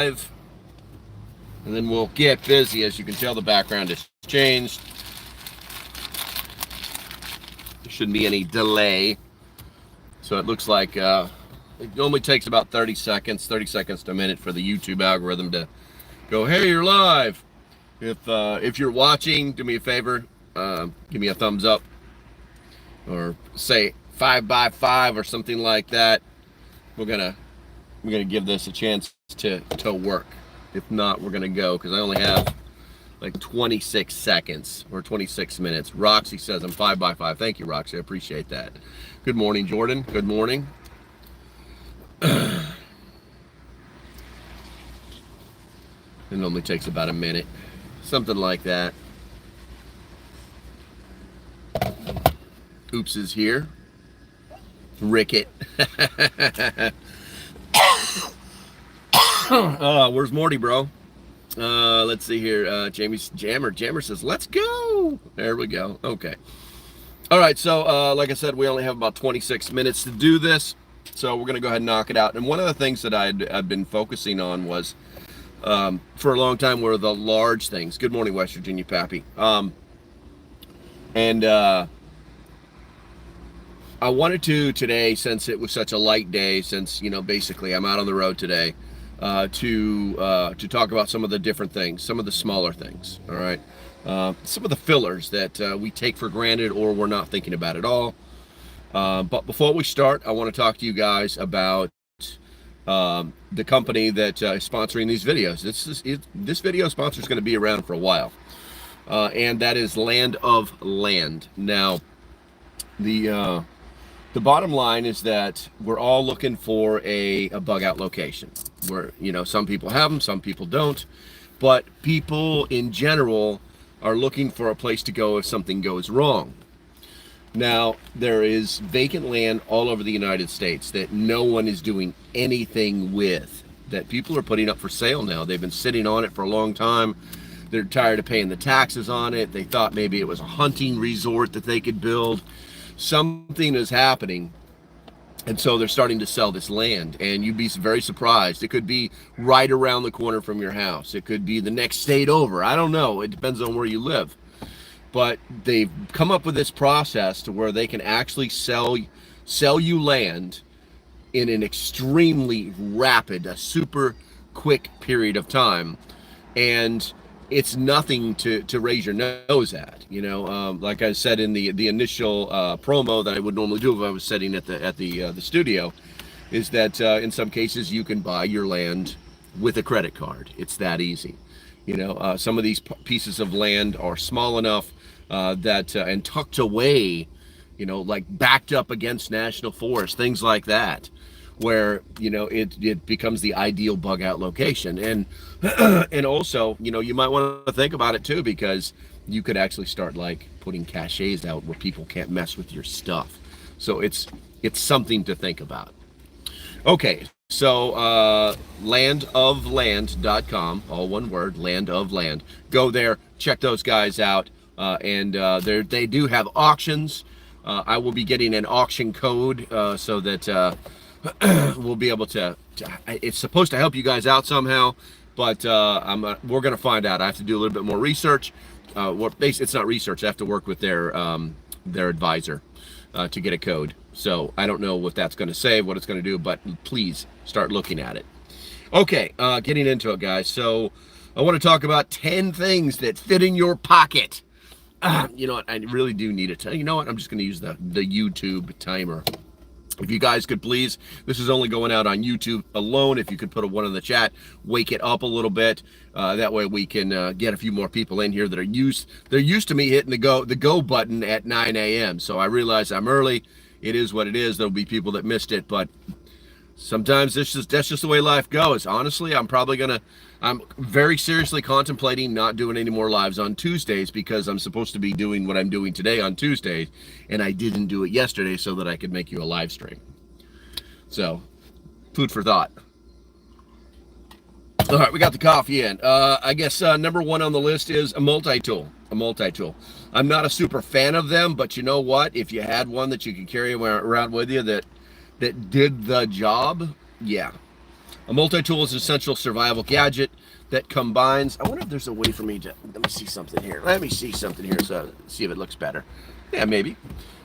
and then we'll get busy. As you can tell, the background has changed. There shouldn't be any delay. So it looks like it normally takes about 30 seconds to a minute for the YouTube algorithm to go, hey, you're live. If you're watching, do me a favor, give me a thumbs up or say 5x5 or something like that. We're gonna give this a chance to work. If not, we're gonna go, because I only have like 26 seconds or 26 minutes. Roxy says I'm 5x5. Thank you, Roxy. I appreciate that. Good morning, Jordan. Good morning. It normally takes about a minute, something like that. Oops is here. Ricket. Where's Morty, bro? Let's see here. Jammer says, let's go. There we go. Okay. All right. So, like I said, we only have about 26 minutes to do this. So we're going to go ahead and knock it out. And one of the things that I've been focusing on was, for a long time, were the large things. Good morning, West Virginia, Pappy. I wanted to today, since it was such a light day, since, basically I'm out on the road today, to talk about some of the different things, some of the smaller things, all right? Some of the fillers that we take for granted or we're not thinking about at all. But before we start, I want to talk to you guys about the company that is sponsoring these videos. This video sponsor is going to be around for a while, and that is Land of Land. Now, the bottom line is that we're all looking for a bug out location. Where, some people have them, some people don't, but people in general are looking for a place to go if something goes wrong. Now, there is vacant land all over the United States that no one is doing anything with, that people are putting up for sale now. They've been sitting on it for a long time. They're tired of paying the taxes on it. They thought maybe it was a hunting resort that they could build. Something is happening, and so they're starting to sell this land, and you'd be very surprised. It could be right around the corner from your house. It could be the next state over. I don't know. It depends on where you live. But they've come up with this process to where they can actually sell you land in an extremely rapid, a super quick period of time, and it's nothing to raise your nose at. Like I said in the initial promo that I would normally do if I was sitting at the studio, is that in some cases you can buy your land with a credit card. It's that easy. Some of these pieces of land are small enough that and tucked away, like backed up against national forest, things like that, where it becomes the ideal bug out location. And and also, you might want to think about it too, because you could actually start like putting caches out where people can't mess with your stuff. So it's something to think about. Okay, so landofland.com, all one word, Land of Land. Go there, check those guys out, and they do have auctions. I will be getting an auction code so that we'll be able to. It's supposed to help you guys out somehow, but we're going to find out. I have to do a little bit more research. It's not research. I have to work with their advisor to get a code. So I don't know what that's going to say, what it's going to do, but please start looking at it. Okay, getting into it, guys. So I want to talk about 10 things that fit in your pocket. You know what? I really do need it. You know what? I'm just going to use the YouTube timer. If you guys could please, this is only going out on YouTube alone. If you could put a 1 in the chat, wake it up a little bit. That way we can get a few more people in here that are used to me hitting the go button at 9 a.m. So I realize I'm early. It is what it is. There'll be people that missed it, but sometimes that's just the way life goes. Honestly, I'm very seriously contemplating not doing any more lives on Tuesdays, because I'm supposed to be doing what I'm doing today on Tuesdays, and I didn't do it yesterday so that I could make you a live stream. So, food for thought. All right, we got the coffee in. I guess number 1 on the list is a multi-tool. I'm not a super fan of them, but you know what? If you had one that you could carry around with you that did the job, yeah. A multi-tool is an essential survival gadget that combines. I wonder if there's a way for me to. Let me see something here. Let me see something here so see if it looks better. Yeah, maybe.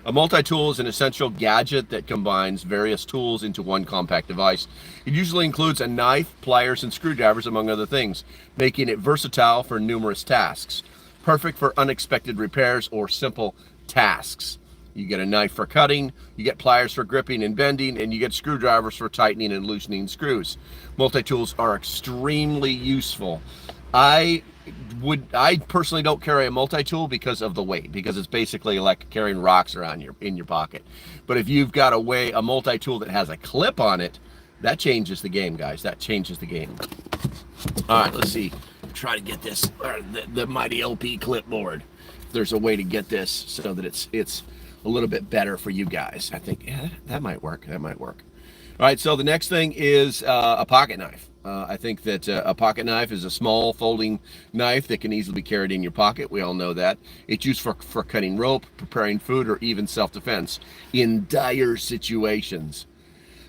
A multi-tool is an essential gadget that combines various tools into one compact device. It usually includes a knife, pliers, and screwdrivers, among other things, making it versatile for numerous tasks. Perfect for unexpected repairs or simple tasks. You get a knife for cutting, you get pliers for gripping and bending, and you get screwdrivers for tightening and loosening screws. Multi-tools are extremely useful. I personally don't carry a multi-tool because of the weight, because it's basically like carrying rocks around in your pocket. But if you've got a multi-tool that has a clip on it, that changes the game, guys. That changes the game. All right, let's see. Try to get this the mighty LP clipboard. If there's a way to get this so that it's a little bit better for you guys. I think, yeah, that might work. That might work. All right, so the next thing is a pocket knife. I think that a pocket knife is a small folding knife that can easily be carried in your pocket. We all know that. It's used for cutting rope, preparing food, or even self-defense in dire situations.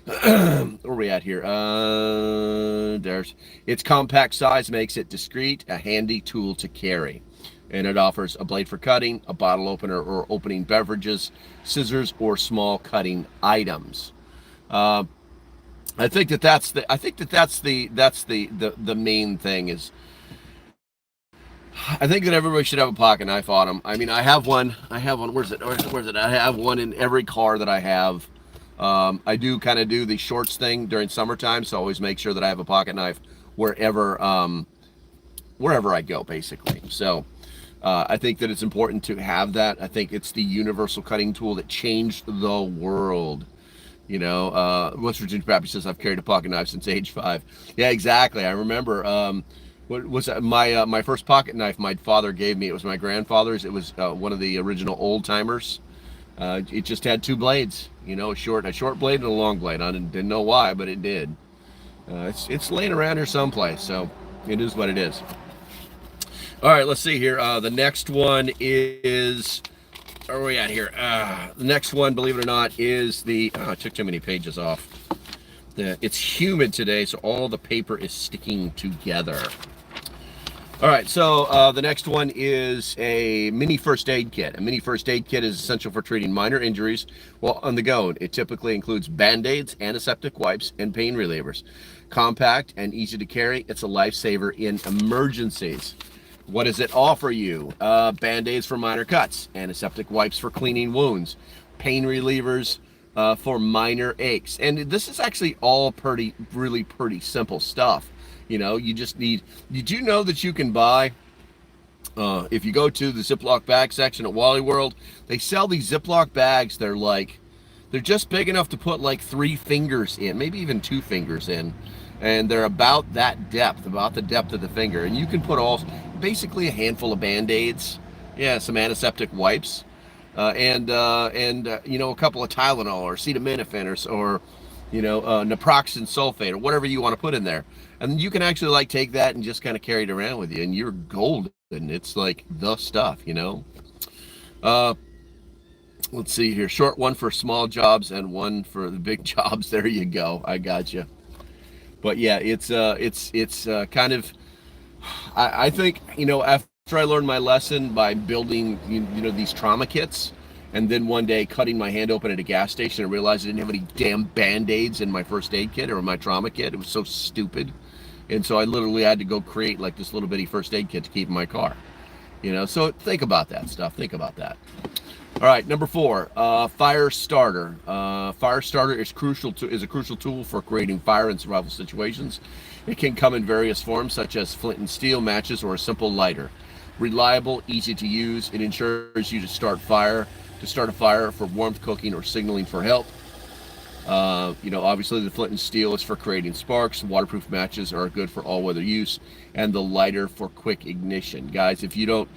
Where are we at here? There's its compact size makes it discreet, a handy tool to carry. And it offers a blade for cutting, a bottle opener or opening beverages, scissors, or small cutting items. I think that's the main thing is. I think that everybody should have a pocket knife on them. I mean, I have one. Where's it? I have one in every car that I have. I do kind of do the shorts thing during summertime, so I always make sure that I have a pocket knife wherever I go, basically. So I think that it's important to have that. I think it's the universal cutting tool that changed the world. You know, West Virginia Pappy says, I've carried a pocket knife since age 5. Yeah, exactly. I remember, what was that? My first pocket knife my father gave me. It was my grandfather's. It was one of the original old timers. It just had 2 blades, you know, a short blade and a long blade. I didn't know why, but it did. It's laying around here someplace, so it is what it is. All right, let's see here. The next one is, where are we at here? The next one, believe it or not, is the, I took too many pages off. It's humid today, so all the paper is sticking together. All right, so the next one is a mini first aid kit. A mini first aid kit is essential for treating minor injuries while on the go. It typically includes Band-Aids, antiseptic wipes, and pain relievers. Compact and easy to carry, it's a lifesaver in emergencies. What does it offer you? Band-Aids for minor cuts, antiseptic wipes for cleaning wounds, pain relievers for minor aches. And this is actually all really pretty simple stuff. You know, you just need, did you know that you can buy, if you go to the Ziploc bag section at Wally World, they sell these Ziploc bags. They're just big enough to put like 3 fingers in, maybe even 2 fingers in. And they're about that depth, about the depth of the finger. And you can put basically a handful of Band-Aids, yeah, some antiseptic wipes, and you know, a couple of Tylenol or acetaminophen or you know, naproxen sulfate or whatever you want to put in there. And you can actually like take that and just kind of carry it around with you, and you're golden. It's like the stuff, you know. Let's see here. Short one for small jobs and one for the big jobs. There you go. I got you. But yeah, it's kind of, I think, you know, after I learned my lesson by building, you know, these trauma kits, and then one day cutting my hand open at a gas station and realized I didn't have any damn Band-Aids in my first aid kit or my trauma kit. It was so stupid. And so I literally had to go create like this little bitty first aid kit to keep in my car. You know, so think about that stuff. Think about that. All right, number 4, fire starter. Fire starter is a crucial tool for creating fire in survival situations. It can come in various forms, such as flint and steel, matches, or a simple lighter. Reliable, easy to use. It ensures you to start a fire for warmth, cooking, or signaling for help. You know, obviously the flint and steel is for creating sparks. Waterproof matches are good for all weather use, and the lighter for quick ignition. Guys, if you don't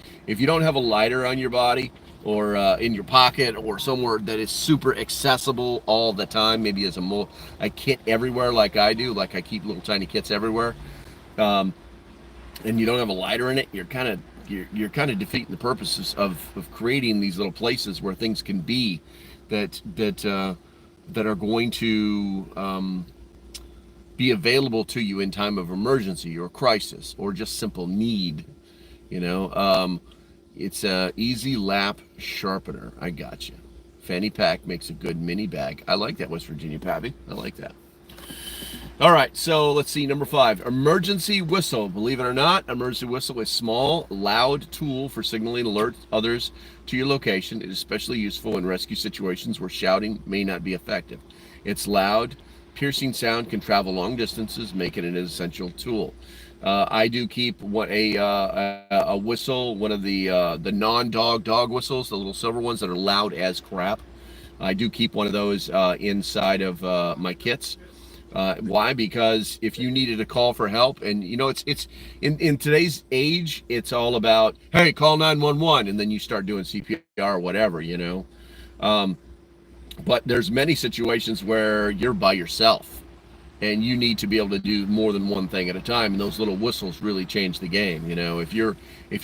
have a lighter on your body, or in your pocket, or somewhere that is super accessible all the time, maybe as a kit everywhere like I do, like I keep little tiny kits everywhere, and you don't have a lighter in it, you're kind of defeating the purposes of creating these little places where things can be that are going to be available to you in time of emergency or crisis or just simple need. It's a easy lap sharpener. I got you. Fanny pack makes a good mini bag. I like that, West Virginia Pappy. I like that. All right, so let's see. Number 5, emergency whistle. Believe it or not, emergency whistle is a small, loud tool for signaling alert others to your location. It is especially useful in rescue situations where shouting may not be effective. Its loud, piercing sound can travel long distances, making it an essential tool. I do keep a whistle, one of the non-dog whistles, the little silver ones that are loud as crap. I do keep one of those inside of my kits. Why? Because if you needed a call for help, and it's in today's age, it's all about, hey, call 911, and then you start doing CPR or whatever, but there's many situations where you're by yourself and you need to be able to do more than one thing at a time, and those little whistles really change the game. If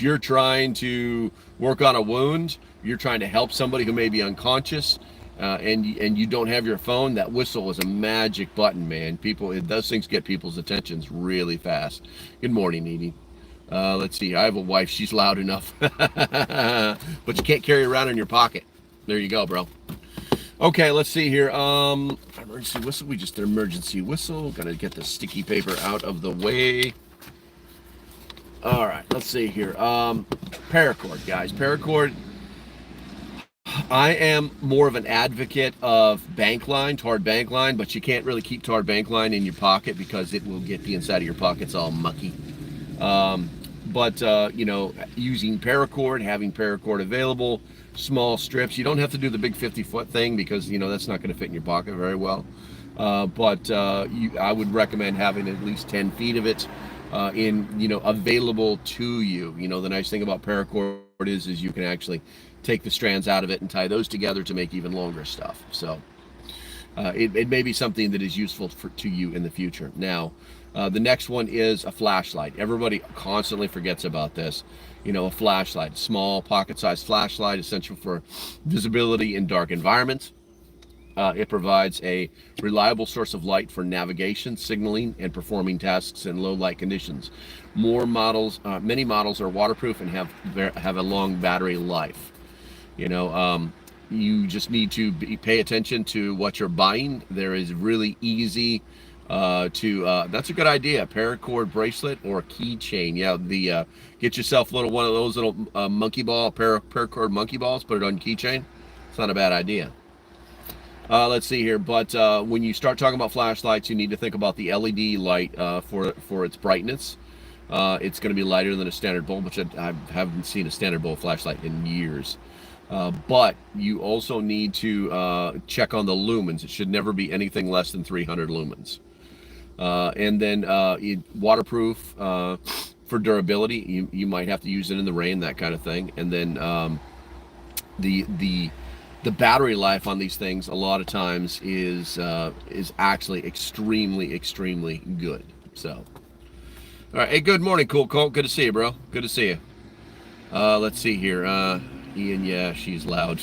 you're trying to work on a wound, you're trying to help somebody who may be unconscious, and you don't have your phone, that whistle is a magic button, man. Those things get people's attentions really fast. Good morning, Edie. Let's see. I have a wife. She's loud enough, but you can't carry it around in your pocket. There you go, bro. Okay, let's see here. Emergency whistle. We just did emergency whistle. Got to get the sticky paper out of the way. All right, let's see here. Paracord, guys. Paracord. I am more of an advocate of tarred bank line, but you can't really keep tarred bank line in your pocket because it will get the inside of your pockets all mucky. But using paracord, having paracord available, small strips. You don't have to do the big 50-foot thing because that's not going to fit in your pocket very well. But I would recommend having at least 10 feet of it available to you. The nice thing about paracord is you can actually take the strands out of it and tie those together to make even longer stuff. So it may be something that is useful to you in the future. Now, the next one is a flashlight. Everybody constantly forgets about this. A flashlight, small pocket-sized flashlight, essential for visibility in dark environments. It provides a reliable source of light for navigation, signaling, and performing tasks in low light conditions. Many models are waterproof and have a long battery life. You just need to pay attention to what you're buying. There is really easy that's a good idea. Paracord bracelet or keychain. Yeah, get yourself one of those little paracord monkey balls. Put it on keychain. It's not a bad idea. Let's see here. But when you start talking about flashlights, you need to think about the LED light for its brightness. It's going to be lighter than a standard bulb, which I haven't seen a standard bulb flashlight in years. But you also need to check on the lumens. It should never be anything less than 300 lumens. And then waterproof for durability. You might have to use it in the rain, that kind of thing. And then the battery life on these things a lot of times is actually extremely good. So, all right. Hey, good morning, Cool Colt. Good to see you, bro. Good to see you. Let's see here. Ian, yeah, she's loud.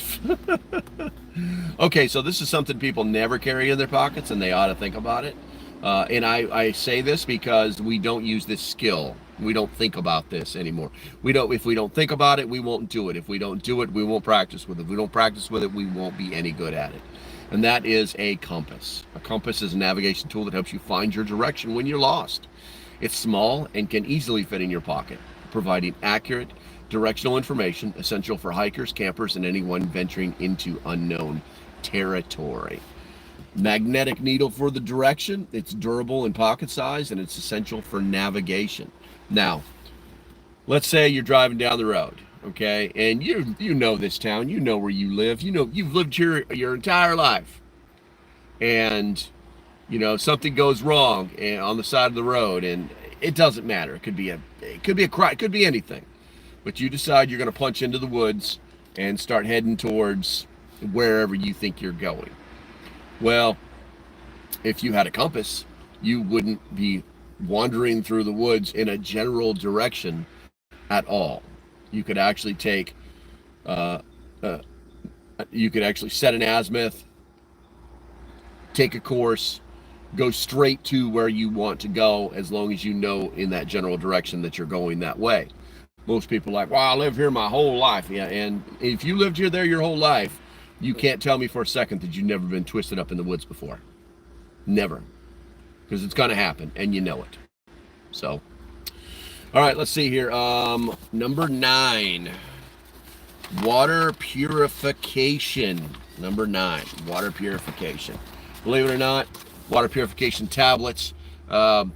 Okay, so this is something people never carry in their pockets, and they ought to think about it. And I say this because we don't use this skill. We don't think about this anymore. If we don't think about it, we won't do it. If we don't do it, we won't practice with it. If we don't practice with it, we won't be any good at it. And that is a compass. A compass is a navigation tool that helps you find your direction when you're lost. It's small and can easily fit in your pocket, providing accurate directional information essential for hikers, campers, and anyone venturing into unknown territory. Magnetic needle for the direction. It's durable and pocket size, and it's essential for navigation. Now, let's say you're driving down the road, okay, and you know this town, you know where you live, you've lived here your entire life, and something goes wrong on the side of the road, and it doesn't matter. It could be a cry, it could be anything, but you decide you're going to plunge into the woods and start heading towards wherever you think you're going. Well, if you had a compass, you wouldn't be wandering through the woods in a general direction at all. You could actually set an azimuth, take a course, go straight to where you want to go, as long as you know in that general direction that you're going that way. Most people are like, well, I live here my whole life. Yeah, and if you lived here there your whole life, you can't tell me for a second that you've never been twisted up in the woods before. Never. Because it's going to happen, and you know it. So, all right, let's see here. Number 9, water purification. Number 9, water purification. Believe it or not, water purification tablets are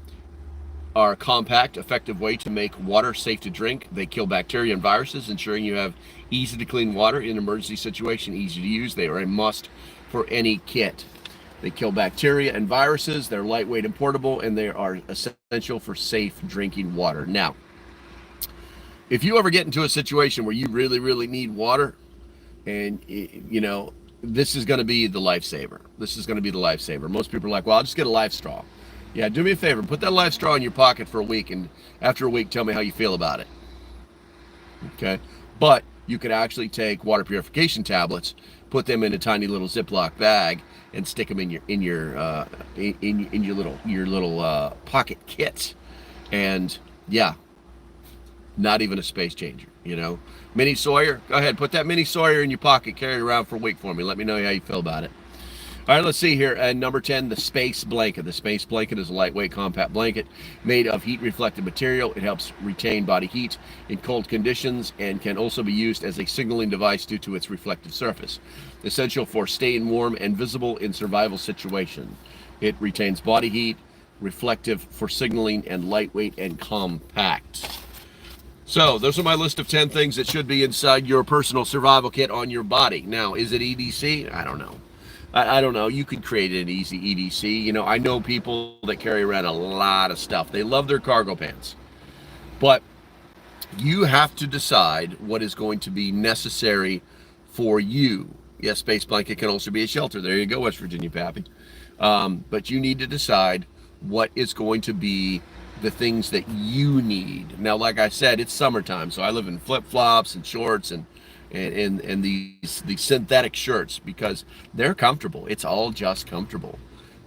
a compact, effective way to make water safe to drink. They kill bacteria and viruses, ensuring you have easy to clean water in an emergency situation, easy to use. They are a must for any kit. They kill bacteria and viruses. They're lightweight and portable, and they are essential for safe drinking water. Now, if you ever get into a situation where you really, really need water, and this is going to be the lifesaver. This is going to be the lifesaver. Most people are like, well, I'll just get a life straw. Yeah, do me a favor. Put that life straw in your pocket for a week, and after a week, tell me how you feel about it. Okay? But you could actually take water purification tablets, put them in a tiny little Ziploc bag, and stick them in your little pocket kit. And yeah, not even a space changer, Mini Sawyer, go ahead, put that Mini Sawyer in your pocket, carry it around for a week for me. Let me know how you feel about it. All right, let's see here. Number 10, the space blanket. The space blanket is a lightweight, compact blanket made of heat-reflective material. It helps retain body heat in cold conditions and can also be used as a signaling device due to its reflective surface. Essential for staying warm and visible in survival situations. It retains body heat, reflective for signaling, and lightweight and compact. So those are my list of 10 things that should be inside your personal survival kit on your body. Now, is it EDC? I don't know. I don't know. You could create an easy EDC. I know people that carry around a lot of stuff. They love their cargo pants. But you have to decide what is going to be necessary for you. Yes, space blanket can also be a shelter. There you go, West Virginia Pappy. But you need to decide what is going to be the things that you need. Now, like I said, it's summertime, so I live in flip-flops and shorts and these synthetic shirts because they're comfortable. It's all just comfortable.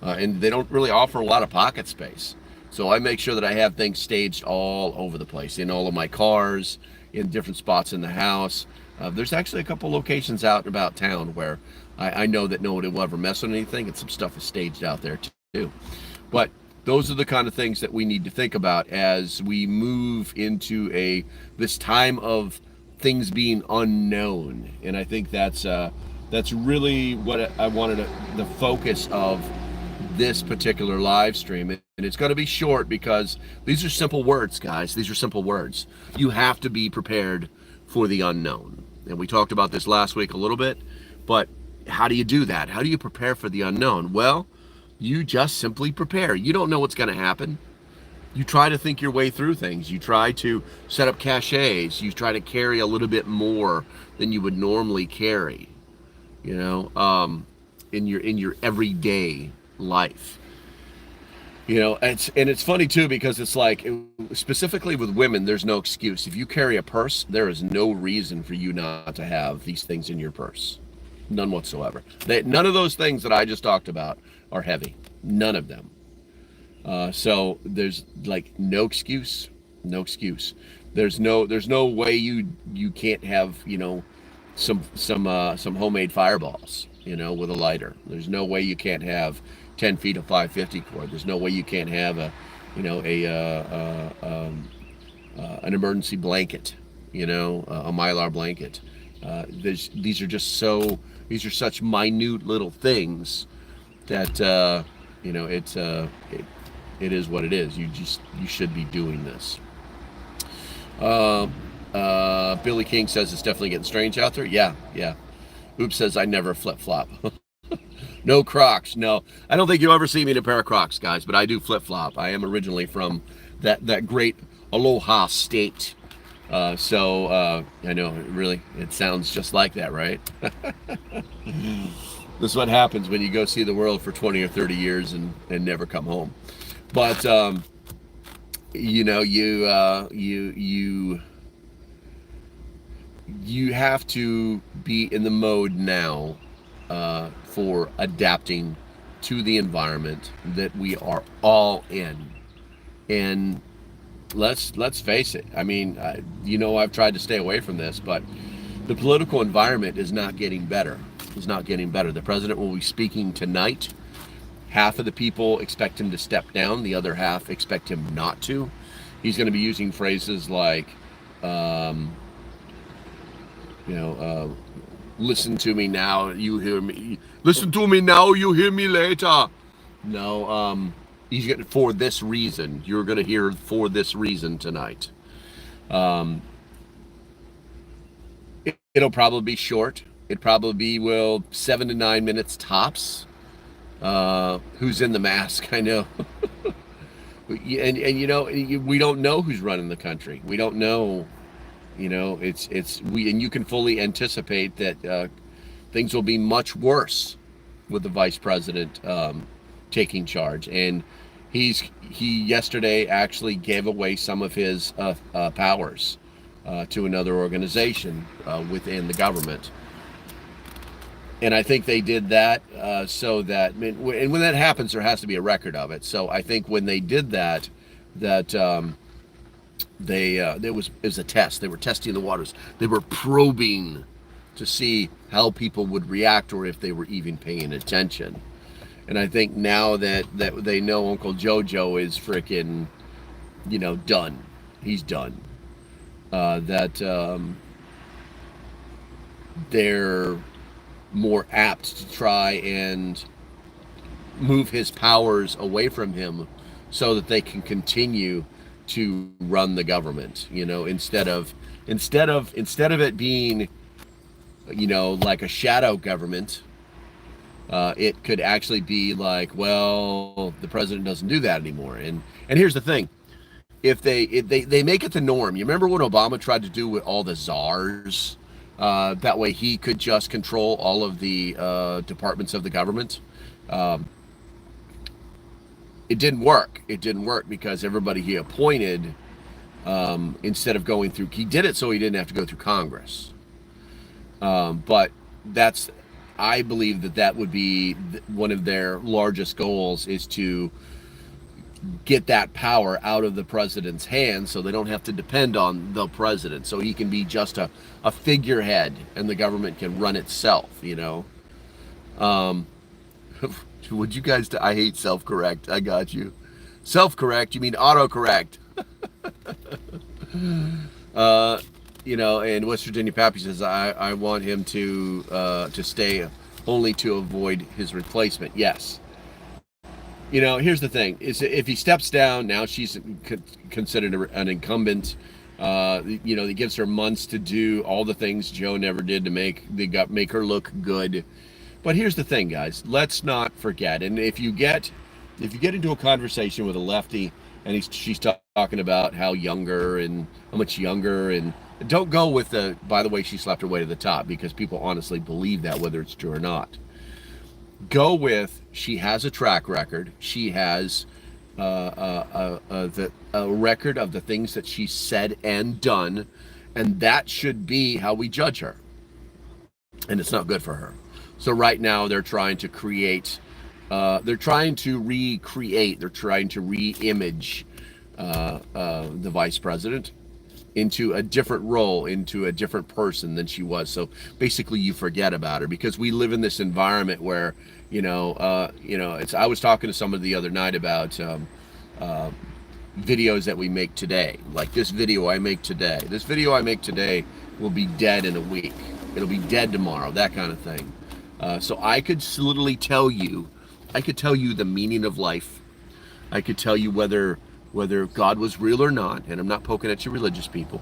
And they don't really offer a lot of pocket space. So I make sure that I have things staged all over the place, in all of my cars, in different spots in the house. There's actually a couple locations out and about town where I know that nobody will ever mess with anything, and some stuff is staged out there too. But those are the kind of things that we need to think about as we move into this time of things being unknown. And I think that's really what I wanted the focus of this particular live stream. And it's going to be short because these are simple words, guys. These are simple words. You have to be prepared for the unknown. And we talked about this last week a little bit, but how do you do that? How do you prepare for the unknown? Well, you just simply prepare. You don't know what's going to happen. You try to think your way through things. You try to set up caches. You try to carry a little bit more than you would normally carry, in your everyday life. It's funny too, because it's like, specifically with women, there's no excuse. If you carry a purse, there is no reason for you not to have these things in your purse. None whatsoever. None of those things that I just talked about are heavy. None of them. So there's like no excuse. There's no way you can't have some homemade fireballs with a lighter. There's no way you can't have 10 feet of 550 cord. There's no way you can't have an emergency blanket, a Mylar blanket. These are such minute little things that it is what it is. You should be doing this. Billy King says it's definitely getting strange out there. Yeah. Oops says I never flip-flop. No Crocs. No, I don't think you'll ever see me in a pair of Crocs, guys, but I do flip-flop. I am originally from that great Aloha state. So I know, really, it sounds just like that, right? This is what happens when you go see the world for 20 or 30 years and never come home. But you have to be in the mode now for adapting to the environment that we are all in. And let's face it. I mean, I've tried to stay away from this, but the political environment is not getting better. It's not getting better. The president will be speaking tonight. Half of the people expect him to step down. The other half expect him not to. He's going to be using phrases like, listen to me now, you hear me. Listen to me now, you hear me later. No, he's getting for this reason. You're going to hear for this reason tonight. It'll probably be short. It probably will 7 to 9 minutes tops. Who's in the mask? I know. and we don't know who's running the country. We don't know. And you can fully anticipate that things will be much worse with the vice president taking charge. And he yesterday actually gave away some of his powers to another organization within the government. And I think they did that so that, and when that happens, there has to be a record of it. So I think when they did that it was a test. They were testing the waters. They were probing to see how people would react or if they were even paying attention. And I think now that they know Uncle Jojo is freaking, done. He's done. They're more apt to try and move his powers away from him so that they can continue to run the government, instead of it being, like a shadow government. It could actually be like, well, the president doesn't do that anymore. And here's the thing. If they make it the norm. You remember when Obama tried to do with all the czars? That way he could just control all of the departments of the government. It didn't work. It didn't work because everybody he appointed, instead of going through, he did it so he didn't have to go through Congress. But I believe that would be one of their largest goals, is to get that power out of the president's hands so they don't have to depend on the president, so he can be just a figurehead and the government can run itself. Would you guys I hate self-correct. I got you. Self-correct, you mean autocorrect. And West Virginia Pappy says, I want him to stay only to avoid his replacement. Yes. Here's the thing: is if he steps down, now she's considered an incumbent. It gives her months to do all the things Joe never did to make her look good. But here's the thing, guys: let's not forget. And if you get into a conversation with a lefty, and she's talking about how much younger, and don't go with by the way she slept her way to the top, because people honestly believe that, whether it's true or not. Go with, she has a track record. She has a record of the things that she said and done, and that should be how we judge her. And it's not good for her. So right now they're trying to recreate, they're trying to re-image the vice president into a different role, into a different person than she was. So basically you forget about her, because we live in this environment where, I was talking to somebody the other night about videos that we make today. Like this video I make today. This video I make today will be dead in a week. It'll be dead tomorrow, that kind of thing. So I could literally tell you the meaning of life. I could tell you whether God was real or not, and I'm not poking at you religious people.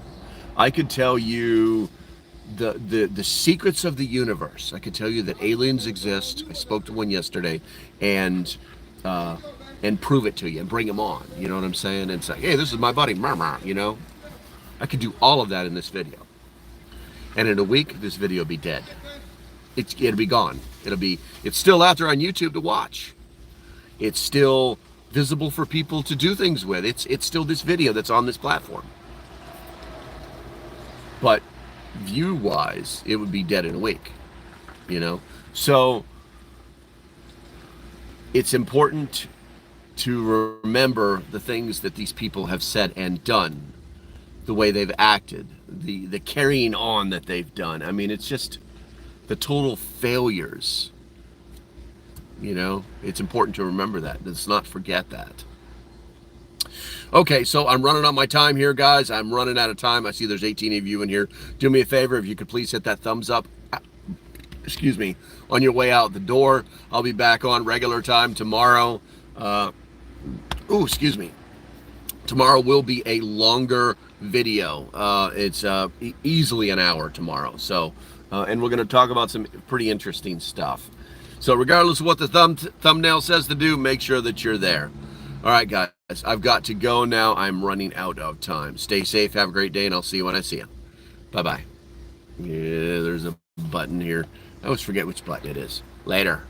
I could tell you the secrets of the universe. I could tell you that aliens exist. I spoke to one yesterday, and prove it to you and bring them on. You know what I'm saying? And say, hey, this is my buddy, Murmur. I could do all of that in this video, and in a week this video will be dead. It'll be gone. It's still out there on YouTube to watch. It's still visible for people to do things with. It's still this video that's on this platform. But view-wise, it would be dead in a week. So it's important to remember the things that these people have said and done, the way they've acted, the carrying on that they've done. I mean, it's just the total failures. You know, it's important to remember that. Let's not forget that. Okay, so I'm running on my time here, guys. I'm running out of time. I see there's 18 of you in here. Do me a favor, if you could please hit that thumbs up, excuse me, on your way out the door. I'll be back on regular time tomorrow. Excuse me. Tomorrow will be a longer video. It's easily an hour tomorrow. So, and we're going to talk about some pretty interesting stuff. So regardless of what the thumbnail says to do, make sure that you're there. All right, guys, I've got to go now. I'm running out of time. Stay safe. Have a great day, and I'll see you when I see you. Bye-bye. Yeah, there's a button here. I always forget which button it is. Later.